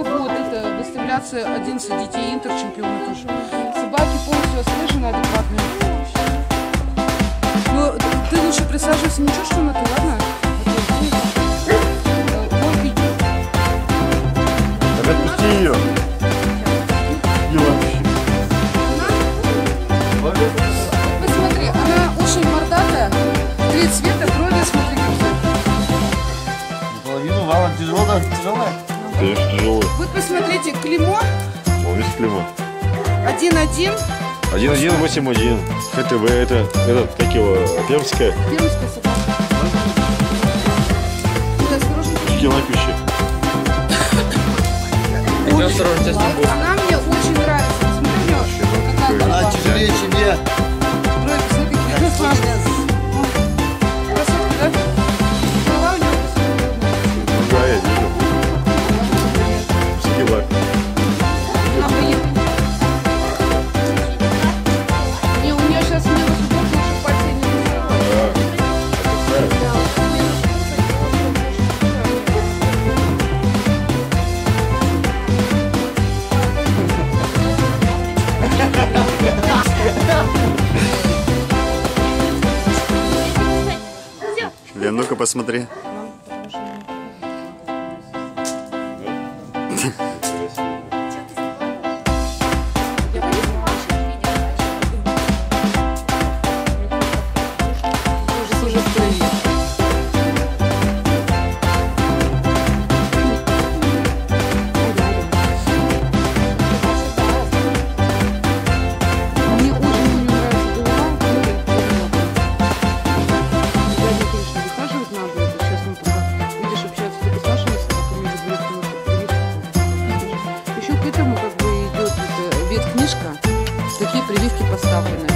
нее будет это выставляться 11 детей, интер-чемпионы тоже. Собаки полностью освежены, адекватные. Ну, ты лучше присаживайся, ничего, что на ты, ладно? Отпусти ее. Посмотри, она очень мордатая, 3 цвета, крови, смотри, Половину вала тяжелая? Конечно, тяжелая. вот посмотрите, клеймо. О, видишь клеймо? 1-1. 1181. ХТВ, это как его, пермская? Пермская собака. Ты осторожно. Лапище. Она мне очень нравится. Смотри, какая Она тяжелее, чем я. Кровь, смотри, какая классная. Красотка, да? Голова у нее красивая. Да, я вижу. Скилла. Она поехала. Не, у нее сейчас минус удобно, лучше пальцы не разрывать. Лен, ну-ка посмотри. Еще к этому как бы идет веткнижка, такие прививки поставлены.